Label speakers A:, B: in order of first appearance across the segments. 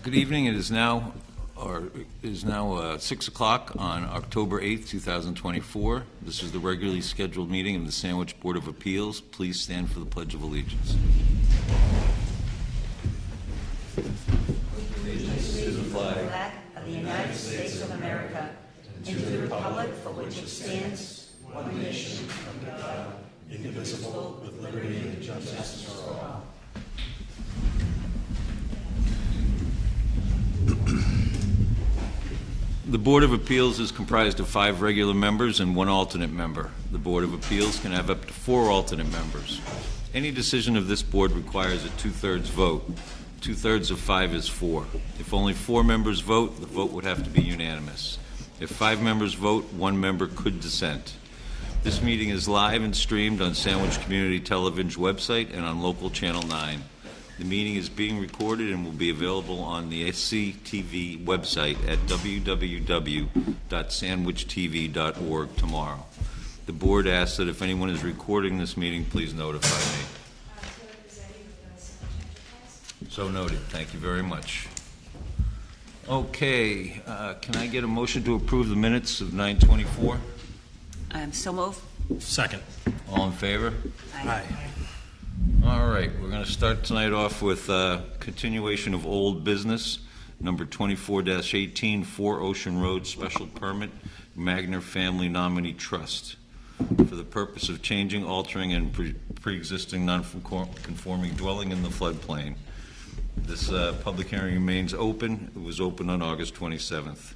A: Good evening. It is now 6 o'clock on October 8th, 2024. This is the regularly scheduled meeting of the Sandwich Board of Appeals. Please stand for the Pledge of Allegiance. Allegiance to the flag
B: of the United States of America and to the republic for which it stands, one nation, under God, indivisible, with liberty and justice for all.
A: The Board of Appeals is comprised of 5 regular members and 1 alternate member. The Board of Appeals can have up to 4 alternate members. Any decision of this board requires a 2/3 vote. 2/3 of 5 is 4. If only 4 members vote, the vote would have to be unanimous. If 5 members vote, 1 member could dissent. This meeting is live and streamed on Sandwich Community Television's website and on local Channel 9. The meeting is being recorded and will be available on the SCTV website at www.sandwichtv.org tomorrow. The board asks that if anyone is recording this meeting, please notify me. So noted. Thank you very much. Okay, can I get a motion to approve the minutes of 9/24?
B: So move.
C: Second.
A: All in favor?
C: Aye.
A: All right, we're going to start tonight off with continuation of old business, number 24-18, 4 Ocean Road Special Permit, Magner Family Nominee Trust, for the purpose of changing, altering, and pre-existing non-conforming dwelling in the floodplain. This public hearing remains open. It was open on August 27th.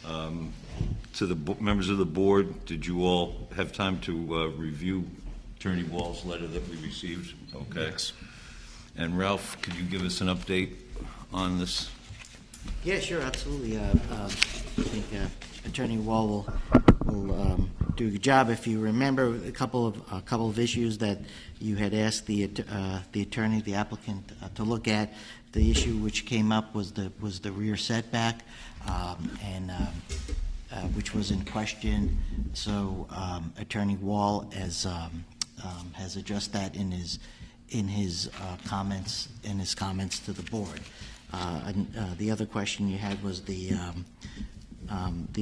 A: To the members of the board, did you all have time to review Attorney Wall's letter that we received? Okay.
C: Yes.
A: And Ralph, could you give us an update on this?
D: Yeah, sure, absolutely. I think Attorney Wall will do a good job. If you remember a couple of issues that you had asked the attorney, the applicant, to look at, the issue which came up was the rear setback, which was in question. So Attorney Wall has addressed that in his comments to the board. The other question you had was the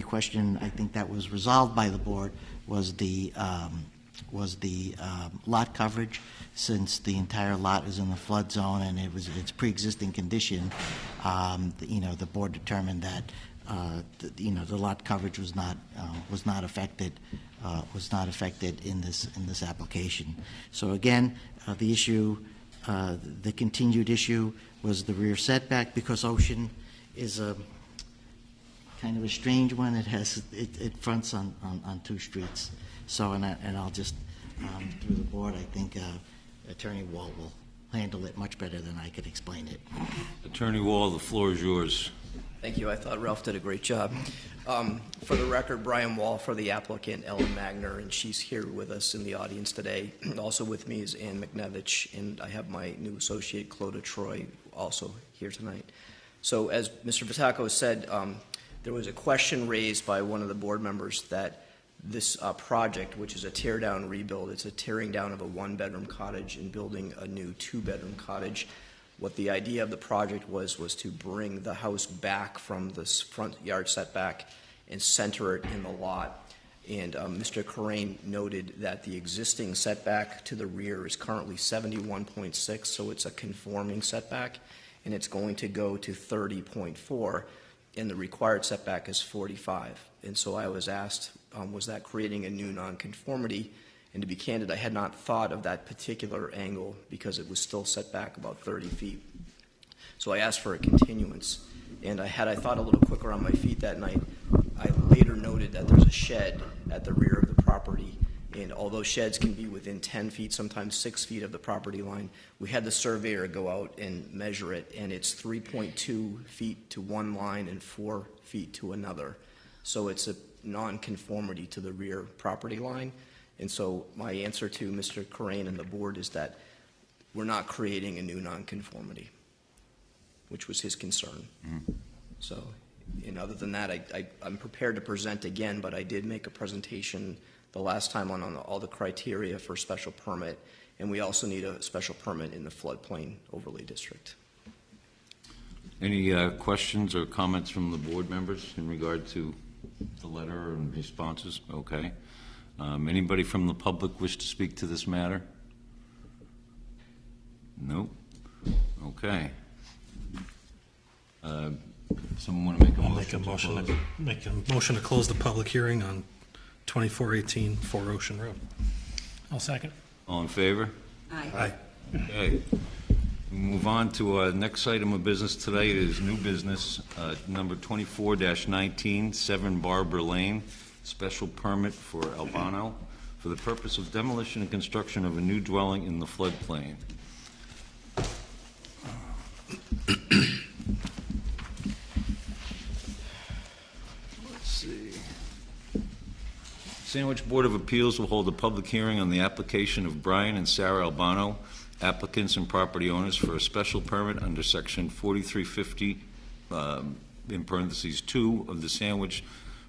D: question, I think, that was resolved by the board was the lot coverage, since the entire lot is in the flood zone and it's pre-existing condition. The board determined that the lot coverage was not affected in this application. So again, the issue, the continued issue was the rear setback, because Ocean is a kind of a strange one. It fronts on 2 streets. So and I'll just through the board, I think Attorney Wall will handle it much better than I could explain it.
A: Attorney Wall, the floor is yours.
E: Thank you. I thought Ralph did a great job. For the record, Brian Wall for the applicant, Ellen Magner, and she's here with us in the audience today. Also with me is Ann McNevich, and I have my new associate, Clodagh Troy, also here tonight. So as Mr. Vitacco said, there was a question raised by one of the board members that this project, which is a tear-down rebuild, it's a tearing down of a 1-bedroom cottage and building a new 2-bedroom cottage. What the idea of the project was to bring the house back from this front yard setback and center it in the lot. And Mr. Corain noted that the existing setback to the rear is currently 71.6, so it's a conforming setback, and it's going to go to 30.4, and the required setback is 45. And so I was asked, was that creating a new nonconformity? And to be candid, I had not thought of that particular angle because it was still set back about 30 feet. So I asked for a continuance. And had I thought a little quicker on my feet that night, I later noted that there's a shed at the rear of the property. And although sheds can be within 10 feet, sometimes 6 feet of the property line, we had the surveyor go out and measure it, and it's 3.2 feet to one line and 4 feet to another. So it's a non-conformity to the rear property line. And so my answer to Mr. Corain and the board is that we're not creating a new nonconformity, which was his concern. Mm-hmm. So, and other than that, I'm prepared to present again, but I did make a presentation the last time on all the criteria for special permit, and we also need a special permit in the floodplain overlay district.
A: Any questions or comments from the board members in regard to the letter and responses? Okay. Anybody from the public wish to speak to this matter? Nope. Okay. Someone want to make a
C: I'll
A: motion?
C: make a motion to close the public hearing on 2418 4 Ocean Road.
F: I'll second.
A: All in favor?
C: Aye.
A: Okay. We move on to our next item of business today. It is new business, number 24-19, 7 Barber Lane, special permit for Albano for the purpose of demolition and construction of a new dwelling in the floodplain. Let's see. Sandwich Board of Appeals will hold a public hearing on the application of Brian and Sarah Albano, applicants and property owners, for a special permit under section 4350, in parentheses 2 of the Sandwich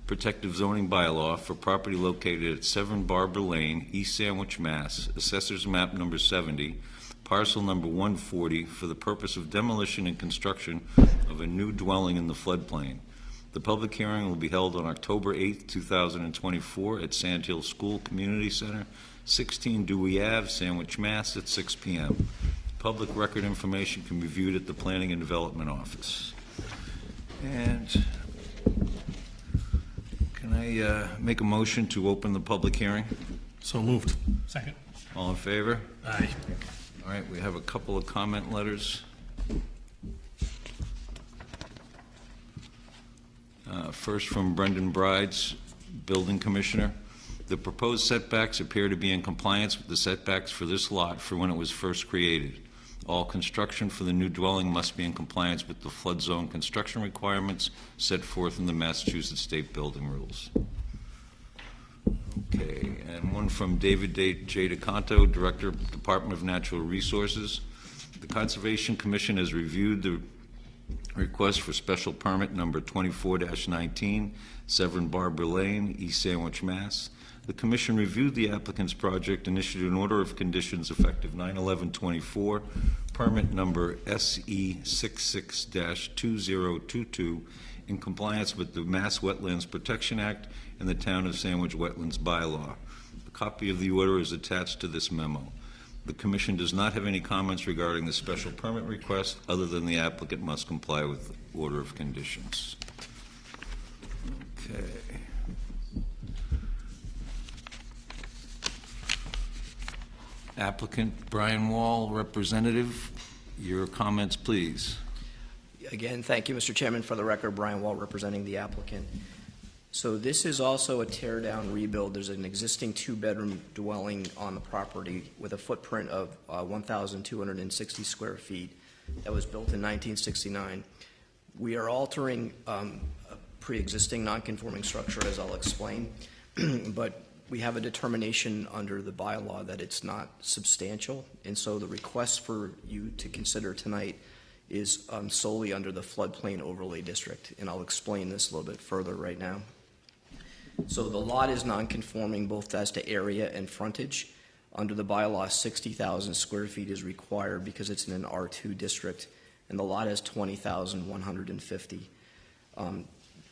A: Protective Zoning Bylaw for property located at 7 Barber Lane, East Sandwich, Mass., Assessor's Map number 70, parcel number 140, for the purpose of demolition and construction of a new dwelling in the floodplain. The public hearing will be held on October 8th, 2024 at Sand Hill School Community Center, 16 Dewey Ave, Sandwich, Mass. at 6 p.m. Public record information can be viewed at the Planning and Development Office. And can I make a motion to open the public hearing?
C: So moved.
F: Second.
A: All in favor?
C: Aye.
A: All right, we have a couple of comment letters. First from Brendan Brides, Building Commissioner. The proposed setbacks appear to be in compliance with the setbacks for this lot for when it was first created. All construction for the new dwelling must be in compliance with the flood zone construction requirements set forth in the Massachusetts State Building Rules. Okay, and one from David J. DeCanto, Director, Department of Natural Resources. The Conservation Commission has reviewed the request for special permit number 24-19, 7 Barber Lane, East Sandwich, Mass. The Commission reviewed the applicant's project and issued an order of conditions effective 9/11/24, permit number SE 66-2022, in compliance with the Mass Wetlands Protection Act and the Town of Sandwich Wetlands Bylaw. A copy of the order is attached to this memo. The Commission does not have any comments regarding the special permit request, other than the applicant must comply with the order of conditions. Okay. Applicant Brian Wall, representative, your comments, please.
E: Again, thank you, Mr. Chairman. For the record, Brian Wall representing the applicant. So this is also a tear-down rebuild. There's an existing two-bedroom dwelling on the property with a footprint of 1,260 square feet that was built in 1969. We are altering a pre-existing non-conforming structure, as I'll explain, but we have a determination under the bylaw that it's not substantial, and so the request for you to consider tonight is solely under the floodplain overlay district, and I'll explain this a little bit further right now. So the lot is non-conforming both as to area and frontage. Under the bylaw, 60,000 square feet is required because it's in an R2 district, and the lot has 20,150.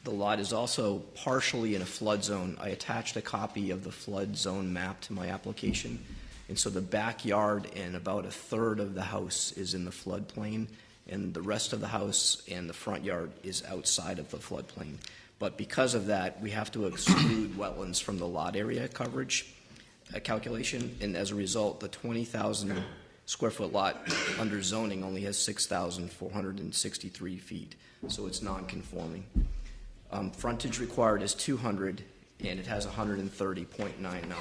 E: The lot is also partially in a flood zone. I attached a copy of the flood zone map to my application, and so the backyard and about a third of the house is in the floodplain, and the rest of the house and the front yard is outside of the floodplain. But because of that, we have to exclude wetlands from the lot area coverage calculation, and as a result, the 20,000 square foot lot under zoning only has 6,463 feet, so it's non-conforming. Frontage required is 200, and it has 130.99.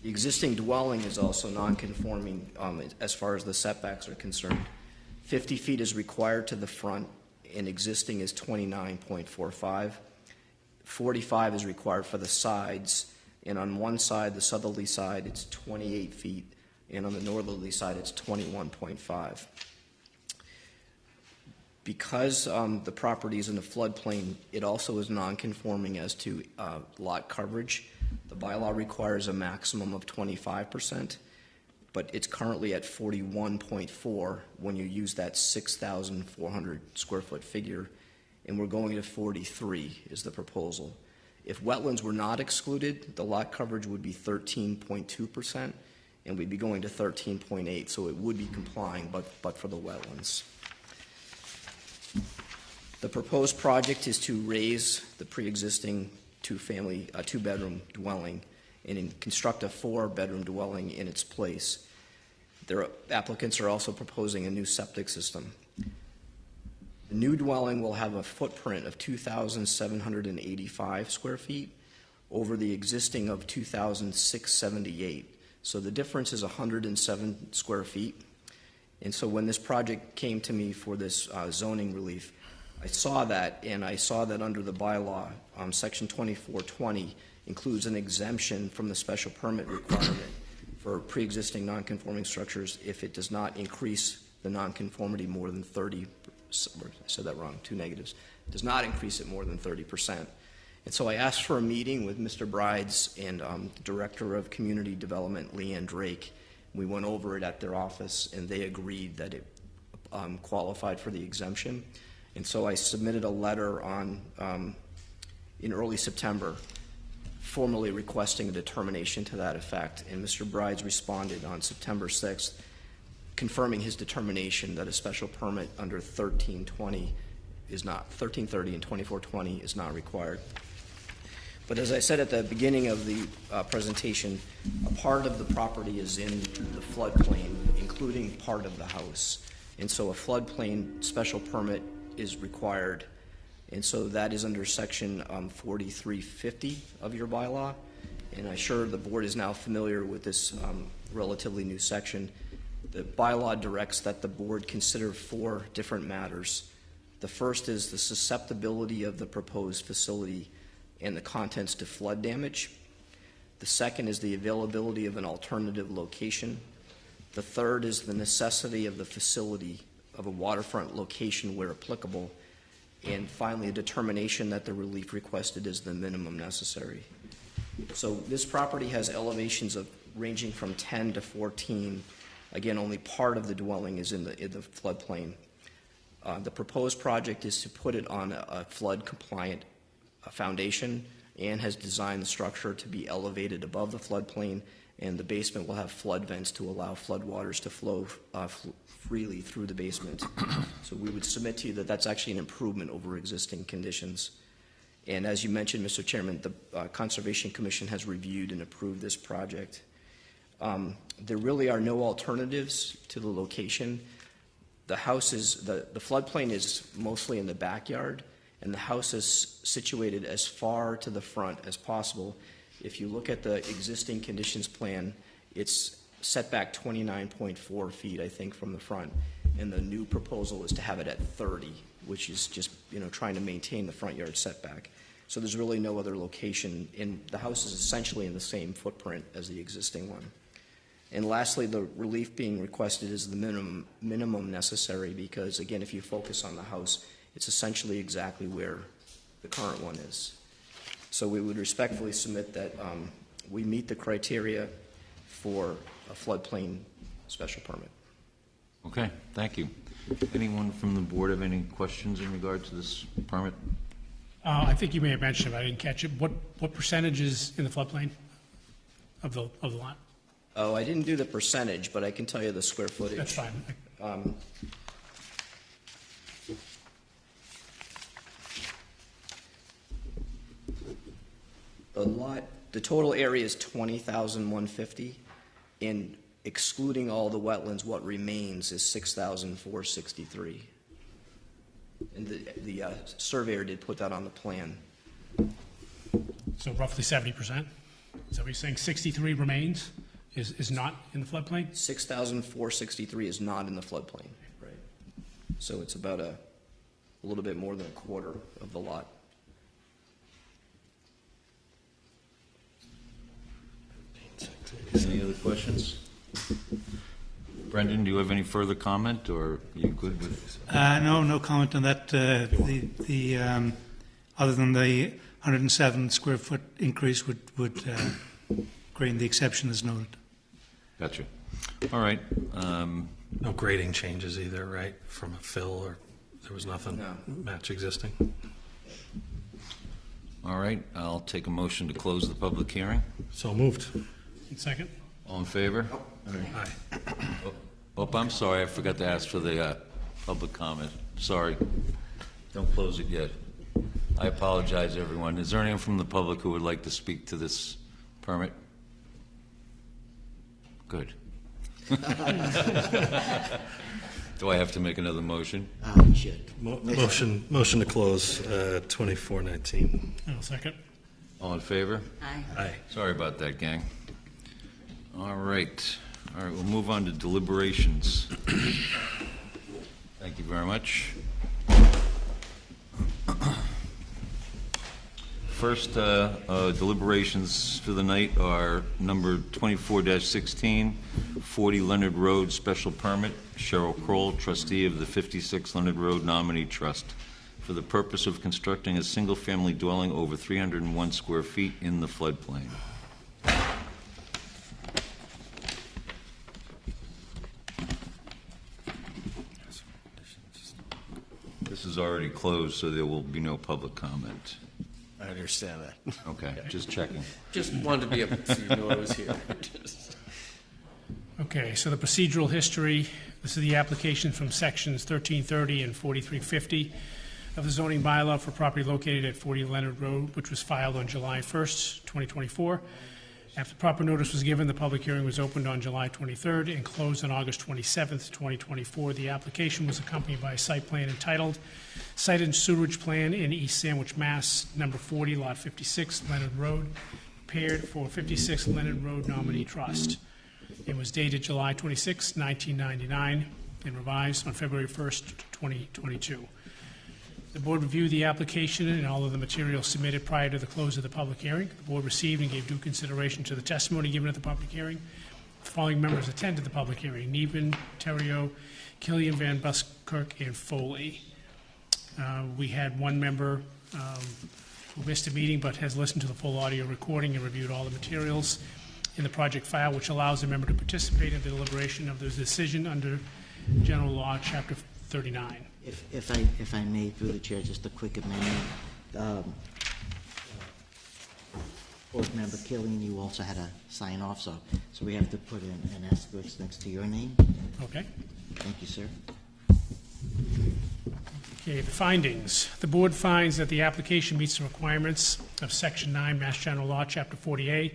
E: The existing dwelling is also non-conforming as far as the setbacks are concerned. 50 feet is required to the front, and existing is 29.45. 45 is required for the sides, and on one side, the southerly side, it's 28 feet, and on the northerly side, it's 21.5. Because the property is in the floodplain, it also is non-conforming as to lot coverage. The bylaw requires a maximum of 25%. but it's currently at 41.4 when you use that 6,400 square foot figure, and we're going to 43 is the proposal. If wetlands were not excluded, the lot coverage would be 13.2%, and we'd be going to 13.8, so it would be complying, but for the wetlands. The proposed project is to raise the pre-existing two-bedroom dwelling and construct a 4-bedroom dwelling in its place. Their applicants are also proposing a new septic system. The new dwelling will have a footprint of 2,785 square feet over the existing of 2,678. So the difference is 107 square feet. And so when this project came to me for this zoning relief, I saw that, and I saw that under the bylaw, section 2420 includes an exemption from the special permit requirement for pre-existing non-conforming structures if it does not increase the non-conformity more than 30%. I said that wrong, 2 negatives. Does not increase it more than 30%. And so I asked for a meeting with Mr. Brides and Director of Community Development, Leanne Drake. We went over it at their office, and they agreed that it qualified for the exemption. And so I submitted a letter in early September formally requesting a determination to that effect. And Mr. Brides responded on September 6th, confirming his determination that a special permit under 1330 and 2420 is not required. But as I said at the beginning of the presentation, a part of the property is in the floodplain, including part of the house. And so a floodplain special permit is required. And so that is under section 4350 of your bylaw. And I'm sure the board is now familiar with this relatively new section. The bylaw directs that the board consider 4 different matters. The first is the susceptibility of the proposed facility and the contents to flood damage. The second is the availability of an alternative location. The third is the necessity of the facility of a waterfront location where applicable. And finally, a determination that the relief requested is the minimum necessary. So this property has elevations of ranging from 10 to 14. Again, only part of the dwelling is in the floodplain. The proposed project is to put it on a flood-compliant foundation and has designed the structure to be elevated above the floodplain, and the basement will have flood vents to allow floodwaters to flow freely through the basement. So we would submit to you that that's actually an improvement over existing conditions. And as you mentioned, Mr. Chairman, the Conservation Commission has reviewed and approved this project. There really are no alternatives to the location. The house is, the floodplain is mostly in the backyard, and the house is situated as far to the front as possible. If you look at the existing conditions plan, it's set back 29.4 feet, I think, from the front. And the new proposal is to have it at 30, which is just, trying to maintain the front yard setback. So there's really no other location, and the house is essentially in the same footprint as the existing one. And lastly, the relief being requested is the minimum necessary because, again, if you focus on the house, it's essentially exactly where the current one is. So we would respectfully submit that we meet the criteria for a floodplain special permit.
A: Okay, thank you. Anyone from the board have any questions in regard to this permit?
F: I think you may have mentioned it, but I didn't catch it. What percentage is in the floodplain of the lot?
E: Oh, I didn't do the percentage, but I can tell you the square footage.
F: That's fine.
E: The total area is 20,150, and excluding all the wetlands, what remains is 6,463. And the surveyor did put that on the plan.
F: So roughly 70%? Is that what you're saying? 63 remains, is not in the floodplain?
E: 6,463 is not in the floodplain. Right. So it's about a little bit more than a quarter of the lot.
A: Any other questions? Brendan, do you have any further comment, or are you good with?
G: No comment on that. Other than the 107 square foot increase would grant the exception as noted.
A: Gotcha. All right,
C: No grading changes either, right, from a fill, or there was nothing
E: No.
C: match existing?
A: all right, I'll take a motion to close the public hearing.
C: So moved.
F: Second?
A: All in favor?
C: Aye.
A: Oh, I'm sorry, I forgot to ask for the public comment. Sorry. Don't close it yet. I apologize, everyone. Is there anyone from the public who would like to speak to this permit? Good. Do I have to make another motion?
D: You should.
C: Motion to close 2419.
F: I'll second.
A: All in favor?
B: Aye.
C: Aye.
A: Sorry about that, gang. All right, we'll move on to deliberations. Thank you very much. First deliberations for the night are number 24-16, 40 Leonard Road Special Permit, Cheryl Kroll, trustee of the 56 Leonard Road Nominee Trust, for the purpose of constructing a single-family dwelling over 301 square feet in the floodplain. This is already closed, so there will be no public comment.
H: I understand that.
A: Okay, just checking.
H: Just wanted to be able to know I was here.
F: Okay, so the procedural history, this is the application from sections 1330 and 4350 of the zoning bylaw for property located at 40 Leonard Road, which was filed on July 1st, 2024. After proper notice was given, the public hearing was opened on July 23rd and closed on August 27th, 2024. The application was accompanied by a site plan entitled Site and Sewerage Plan in East Sandwich, Mass., number 40, lot 56, Leonard Road, prepared for 56 Leonard Road Nominee Trust. It was dated July 26, 1999, and revised on February 1st, 2022. The board reviewed the application and all of the materials submitted prior to the close of the public hearing. The board received and gave due consideration to the testimony given at the public hearing. The following members attended the public hearing: Neben, Terrio, Killian Van Buskirk, and Foley. We had one member who missed a meeting but has listened to the full audio recording and reviewed all the materials in the project file, which allows the member to participate in the deliberation of the decision under General Law, Chapter 39.
D: If I may, through the chair, just a quick amendment. Board member Killian, you also had a sign off, so we have to put in an asterisk next to your name.
F: Okay?
D: Thank you, sir.
F: Okay, the findings. The board finds that the application meets the requirements of Section 9, Mass General Law, Chapter 40A.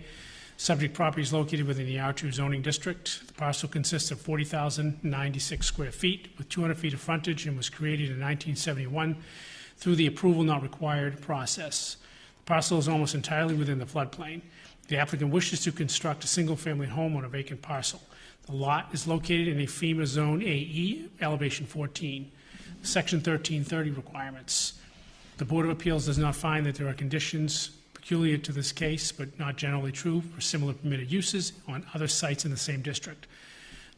F: Subject property is located within the R2 zoning district. The parcel consists of 40,096 square feet with 200 feet of frontage and was created in 1971 through the approval not required process. The parcel is almost entirely within the floodplain. The applicant wishes to construct a single-family home on a vacant parcel. The lot is located in a FEMA Zone AE, elevation 14. Section 1330 requirements. The Board of Appeals does not find that there are conditions peculiar to this case, but not generally true for similar permitted uses on other sites in the same district.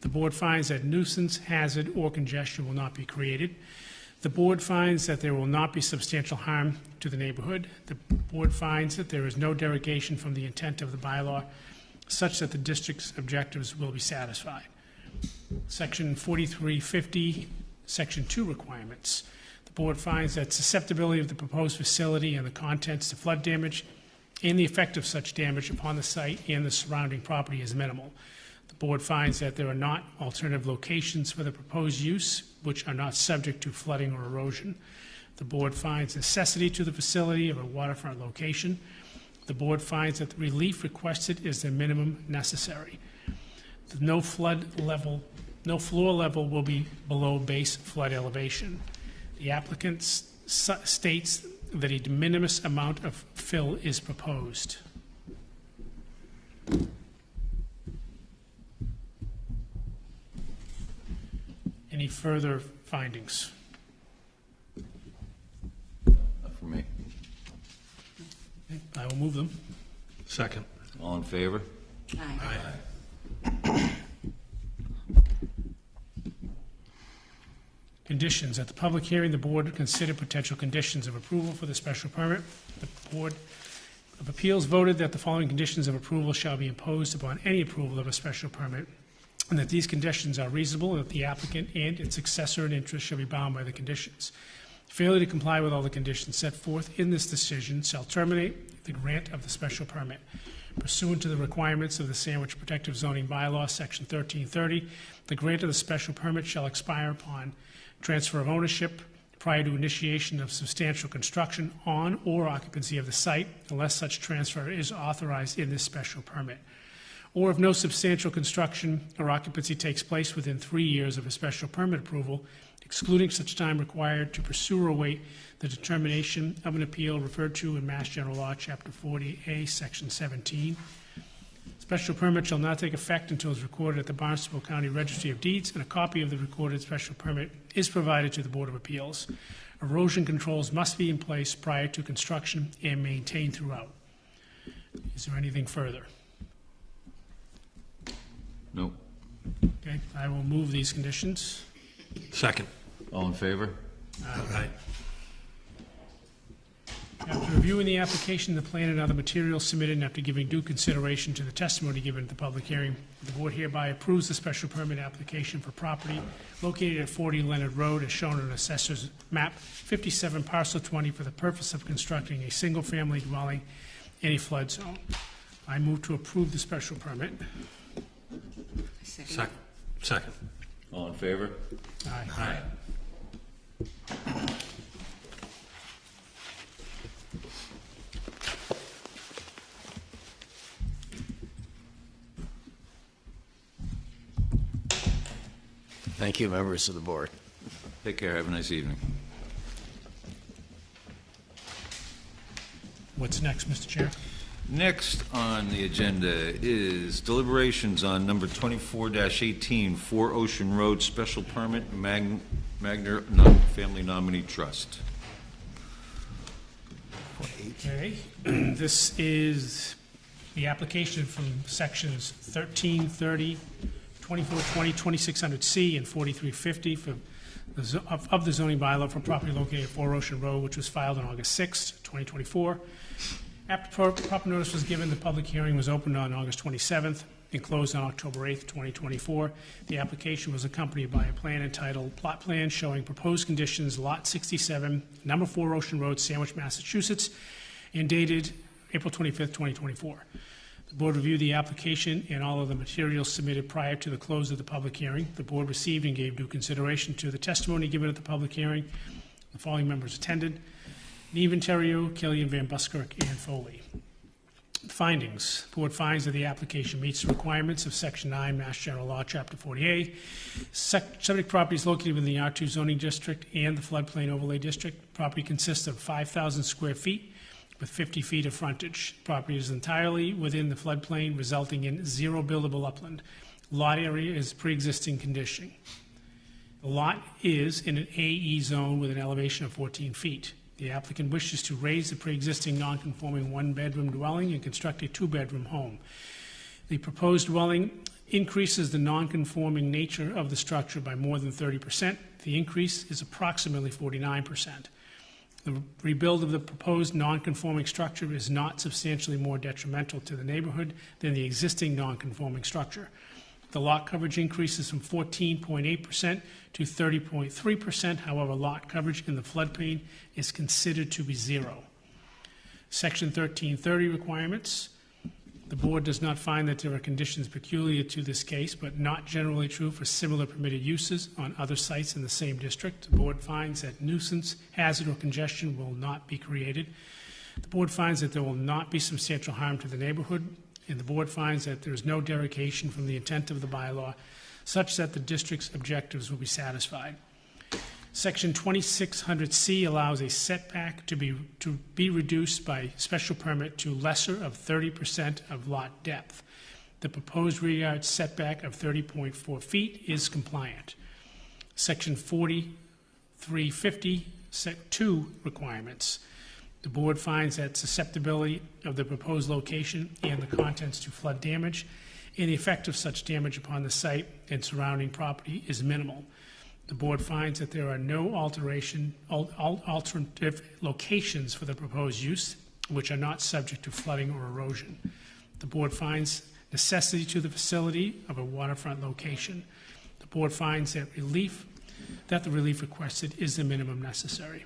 F: The board finds that nuisance, hazard, or congestion will not be created. The board finds that there will not be substantial harm to the neighborhood. The board finds that there is no derogation from the intent of the bylaw such that the district's objectives will be satisfied. Section 4350, Section 2 requirements. The board finds that susceptibility of the proposed facility and the contents to flood damage and the effect of such damage upon the site and the surrounding property is minimal. The board finds that there are not alternative locations for the proposed use which are not subject to flooding or erosion. The board finds necessity to the facility of a waterfront location. The board finds that the relief requested is the minimum necessary. No floor level will be below base flood elevation. The applicant states that a de minimis amount of fill is proposed. Any further findings?
A: Not for me.
F: I will move them.
C: Second.
A: All in favor?
B: Aye.
F: Conditions. At the public hearing, the board considered potential conditions of approval for the special permit. The Board of Appeals voted that the following conditions of approval shall be imposed upon any approval of a special permit. and that these conditions are reasonable, and that the applicant and its successor in interest shall be bound by the conditions. Failure to comply with all the conditions set forth in this decision shall terminate the grant of the special permit. Pursuant to the requirements of the Sandwich Protective Zoning Bylaw, Section 1330, the grant of the special permit shall expire upon transfer of ownership prior to initiation of substantial construction on or occupancy of the site, unless such transfer is authorized in this special permit. Or if no substantial construction or occupancy takes place within 3 years of a special permit approval, excluding such time required to pursue or await the determination of an appeal referred to in Mass General Law, Chapter 40A, Section 17. Special permit shall not take effect until it's recorded at the Barnstable County Registry of Deeds, and a copy of the recorded special permit is provided to the Board of Appeals. Erosion controls must be in place prior to construction and maintained throughout. Is there anything further?
A: No.
F: Okay, I will move these conditions.
C: Second.
A: All in favor?
C: Aye.
F: After reviewing the application, the plan, and other materials submitted, and after giving due consideration to the testimony given at the public hearing, the board hereby approves the special permit application for property located at 40 Leonard Road as shown on Assessor's Map 57, Parcel 20, for the purpose of constructing a single-family dwelling in a flood zone. I move to approve the special permit.
C: Second. Second.
A: All in favor?
F: Aye.
H: Thank you, members of the board.
A: Take care, have a nice evening.
F: What's next, Mr. Chair?
A: Next on the agenda is deliberations on number 24-18, 4 Ocean Road, special permit, Magner Family Nominee Trust.
F: Okay, this is the application from sections 1330, 2420, 2600C, and 4350 for of the zoning bylaw for property located at 4 Ocean Road, which was filed on August 6, 2024. After proper notice was given, the public hearing was opened on August 27th and closed on October 8th, 2024. The application was accompanied by a plan entitled Plot Plan showing proposed conditions, Lot 67, number 4 Ocean Road, Sandwich, Massachusetts, and dated April 25th, 2024. The board reviewed the application and all of the materials submitted prior to the close of the public hearing. The board received and gave due consideration to the testimony given at the public hearing. The following members attended: Neve Ontario, Killian Van Buskirk, and Foley. Findings. The board finds that the application meets the requirements of Section 9, Mass General Law, Chapter 40A. Subject property is located within the R2 zoning district and the floodplain overlay district. Property consists of 5,000 square feet with 50 feet of frontage. Property is entirely within the floodplain, resulting in 0 buildable upland. Lot area is pre-existing condition. The lot is in an AE zone with an elevation of 14 feet. The applicant wishes to raise the pre-existing non-conforming one-bedroom dwelling and construct a two-bedroom home. The proposed dwelling increases the non-conforming nature of the structure by more than 30%. The increase is approximately 49%. The rebuild of the proposed non-conforming structure is not substantially more detrimental to the neighborhood than the existing non-conforming structure. The lot coverage increases from 14.8% to 30.3%. However, lot coverage in the floodplain is considered to be 0. Section 1330 requirements. The board does not find that there are conditions peculiar to this case, but not generally true for similar permitted uses on other sites in the same district. The board finds that nuisance, hazard, or congestion will not be created. The board finds that there will not be substantial harm to the neighborhood, and the board finds that there is no derogation from the intent of the bylaw such that the district's objectives will be satisfied. Section 2600C allows a setback to be reduced by special permit to lesser of 30% of lot depth. The proposed rear yard setback of 30.4 feet is compliant. Section 4350, Sec 2 requirements. The board finds that susceptibility of the proposed location and the contents to flood damage and the effect of such damage upon the site and surrounding property is minimal. The board finds that there are no alternative locations for the proposed use which are not subject to flooding or erosion. The board finds necessity to the facility of a waterfront location. The board finds that the relief requested is the minimum necessary.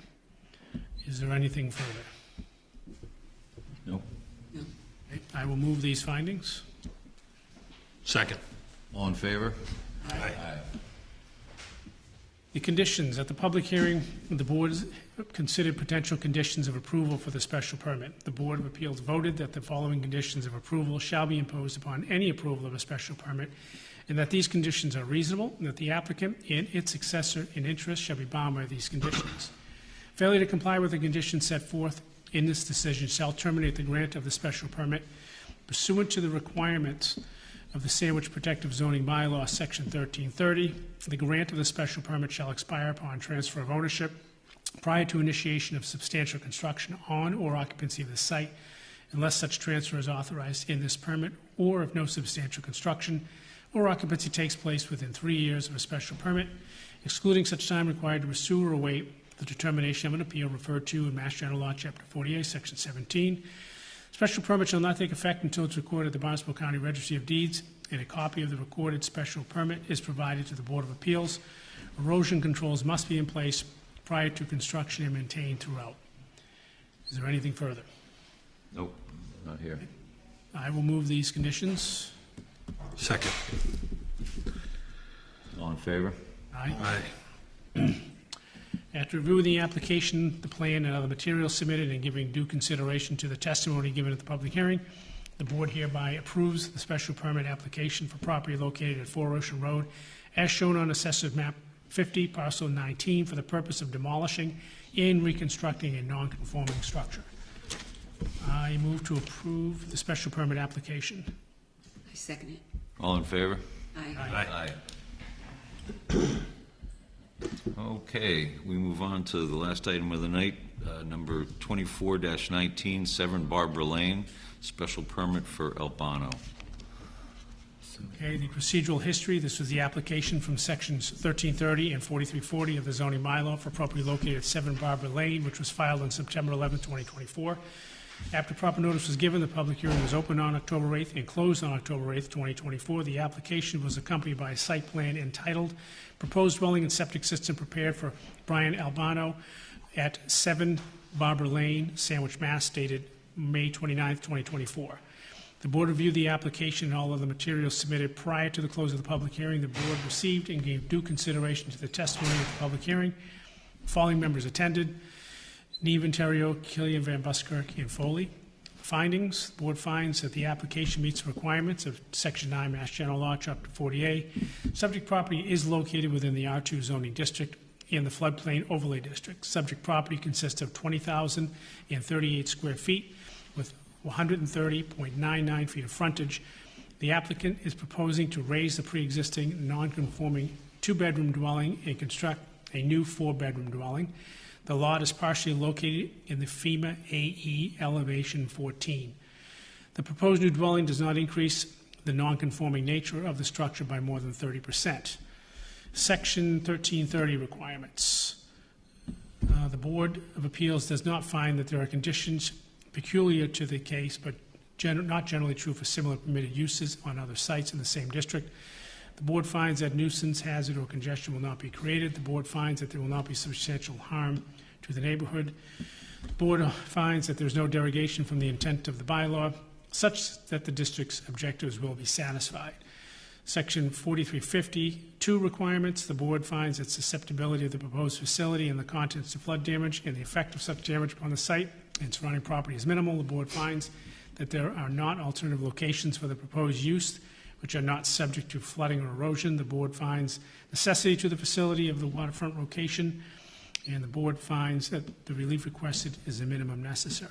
F: Is there anything further?
A: No?
F: Okay, I will move these findings.
C: Second.
A: All in favor?
F: The conditions. At the public hearing, the board considered potential conditions of approval for the special permit. The Board of Appeals voted that the following conditions of approval shall be imposed upon any approval of a special permit, and that these conditions are reasonable, and that the applicant and its successor in interest shall be bound by these conditions. Failure to comply with the conditions set forth in this decision shall terminate the grant of the special permit pursuant to the requirements of the Sandwich Protective Zoning Bylaw, Section 1330. The grant of the special permit shall expire upon transfer of ownership prior to initiation of substantial construction on or occupancy of the site, unless such transfer is authorized in this permit, or if no substantial construction or occupancy takes place within 3 years of a special permit, excluding such time required to pursue or await the determination of an appeal referred to in Mass General Law, Chapter 48, Section 17. Special permit shall not take effect until it's recorded at the Barnstable County Registry of Deeds, and a copy of the recorded special permit is provided to the Board of Appeals. Erosion controls must be in place prior to construction and maintained throughout. Is there anything further?
A: Nope, not here.
F: I will move these conditions.
C: Second.
A: All in favor?
F: Aye.
C: Aye.
F: After reviewing the application, the plan, and other materials submitted, and giving due consideration to the testimony given at the public hearing, the board hereby approves the special permit application for property located at 4 Ocean Road, as shown on Assessor's Map 50, Parcel 19, for the purpose of demolishing and reconstructing a non-conforming structure. I move to approve the special permit application.
I: I second it.
A: All in favor?
I: Aye.
A: Aye. Okay, we move on to the last item of the night, number 24-19, 7 Barbara Lane, special permit for Albano.
F: Okay, the procedural history, this was the application from sections 1330 and 4340 of the zoning bylaw for property located at 7 Barbara Lane, which was filed on September 11, 2024. After proper notice was given, the public hearing was opened on October 8th and closed on October 8th, 2024. The application was accompanied by a site plan entitled Proposed Dwelling and Septic System Prepared for Brian Albano at 7 Barbara Lane, Sandwich, Mass., dated May 29th, 2024. The board reviewed the application and all other materials submitted prior to the close of the public hearing. The board received and gave due consideration to the testimony at the public hearing. The following members attended: Neve Ontario, Killian Van Buskirk, and Foley. Findings: the board finds that the application meets the requirements of Section 9 Mass General Law, Chapter 40A. Subject property is located within the R2 zoning district and the floodplain overlay district. Subject property consists of 20,038 square feet with 130.99 feet of frontage. The applicant is proposing to raise the pre-existing non-conforming 2-bedroom dwelling and construct a new 4-bedroom dwelling. The lot is partially located in the FEMA AE elevation 14. The proposed new dwelling does not increase the non-conforming nature of the structure by more than 30%. Section 1330 requirements. The Board of Appeals does not find that there are conditions peculiar to the case, but not generally true for similar permitted uses on other sites in the same district. The board finds that nuisance, hazard, or congestion will not be created. The board finds that there will not be substantial harm to the neighborhood. The board finds that there is no derogation from the intent of the bylaw, such that the district's objectives will be satisfied. Section 4350, requirements. The board finds that susceptibility of the proposed facility and the contents to flood damage and the effect of such damage upon the site and surrounding property is minimal. The board finds that there are not alternative locations for the proposed use which are not subject to flooding or erosion. The board finds necessity to the facility of the waterfront location, and the board finds that the relief requested is the minimum necessary.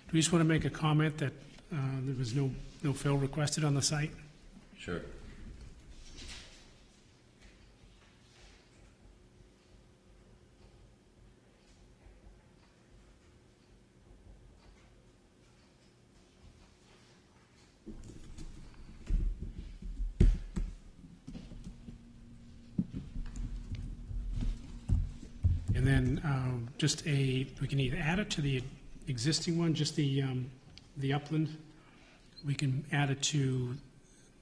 F: Do we just want to make a comment that there was no fill requested on the site?
A: Sure.
F: And then we can either add it to the existing one, just the upland. We can add it to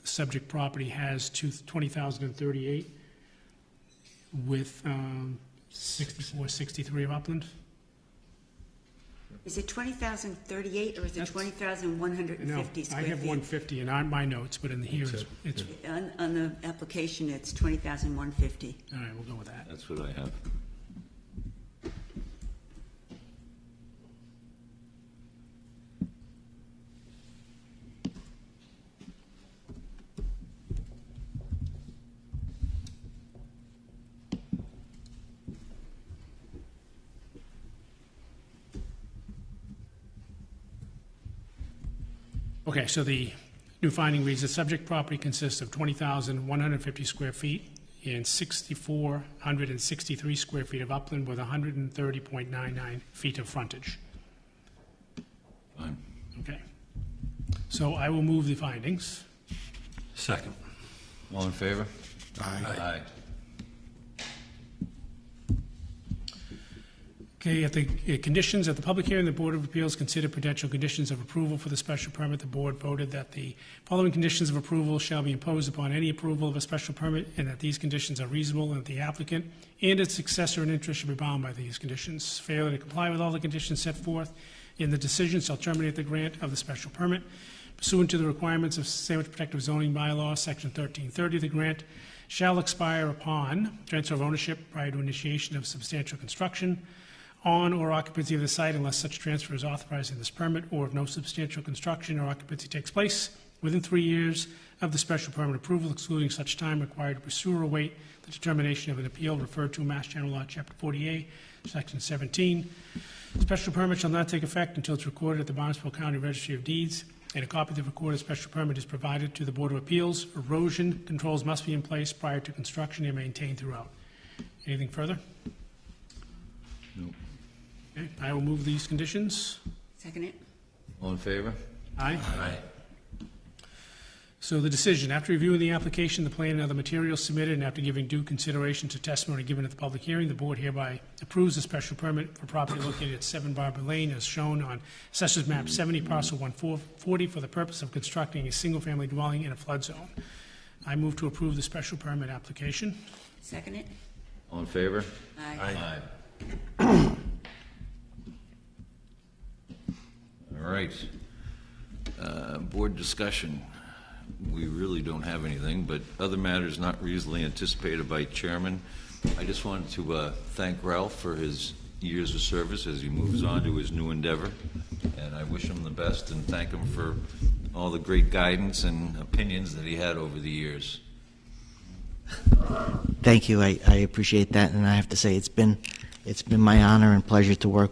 F: subject property has 20,038 with 6463 of upland.
I: Is it 20,038 or is it
F: That's-
I: 20,150
F: No, I
I: square
F: have
I: feet?
F: 150 in my notes, but in here it's,
I: On the application, it's 20,150.
F: all right, we'll go with that.
A: That's what I have.
F: Okay, so the new finding reads, the subject property consists of 20,150 square feet and 6,463 square feet of upland with 130.99 feet of frontage.
A: Fine.
F: Okay. So I will move the findings.
C: Second.
A: All in favor?
C: Aye.
A: Aye.
F: Okay, at the conditions, at the public hearing, the Board of Appeals considered potential conditions of approval for the special permit. The board voted that the following conditions of approval shall be imposed upon any approval of a special permit, and that these conditions are reasonable, and that the applicant and its successor in interest should be bound by these conditions. Failure to comply with all the conditions set forth in the decision shall terminate the grant of the special permit. Pursuant to the requirements of Sandwich Protective Zoning Bylaw, Section 1330, the grant shall expire upon transfer of ownership prior to initiation of substantial construction on or occupancy of the site unless such transfer is authorized in this permit, or if no substantial construction or occupancy takes place within 3 years of the special permit approval, excluding such time required to pursue or await the determination of an appeal referred to in Mass General Law, Chapter 48, Section 17. Special permit shall not take effect until it's recorded at the Barnstable County Registry of Deeds, and a copy of the recorded special permit is provided to the Board of Appeals. Erosion controls must be in place prior to construction and maintained throughout. Anything further?
A: Nope.
F: Okay, I will move these conditions.
I: Second it?
A: All in favor?
F: Aye.
A: Aye.
F: So the decision, after reviewing the application, the plan, and other materials submitted, and after giving due consideration to testimony given at the public hearing, the board hereby approves the special permit for property located at 7 Barber Lane as shown on Assessors Map 70, Parcel 140, for the purpose of constructing a single-family dwelling in a flood zone. I move to approve the special permit application.
I: Second it?
A: All in favor?
I: Aye.
A: Aye. All right. Board discussion. We really don't have anything, but other matters not reasonably anticipated by chairman. I just wanted to thank Ralph for his years of service as he moves on to his new endeavor, and I wish him the best and thank him for all the great guidance and opinions that he had over the years.
D: Thank you. I appreciate that, and I have to say it's been my honor and pleasure to work,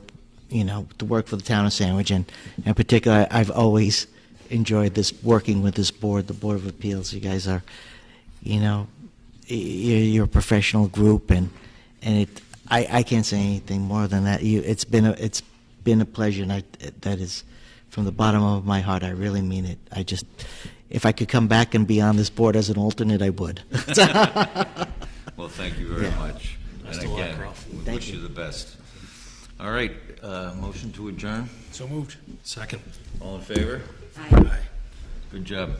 D: to work for the town of Sandwich, and in particular, I've always enjoyed working with this board, the Board of Appeals. You guys are, you're a professional group, and I can't say anything more than that. It's been a pleasure, and that is from the bottom of my heart. I really mean it. If I could come back and be on this board as an alternate, I would.
A: Well, thank you very much.
C: Best
A: And
C: of luck,
A: again,
C: Ralph.
A: we
D: Thank
A: wish
D: you.
A: you the best. All right, motion to adjourn.
F: So moved.
C: Second.
A: All in favor?
I: Aye.
A: Good job.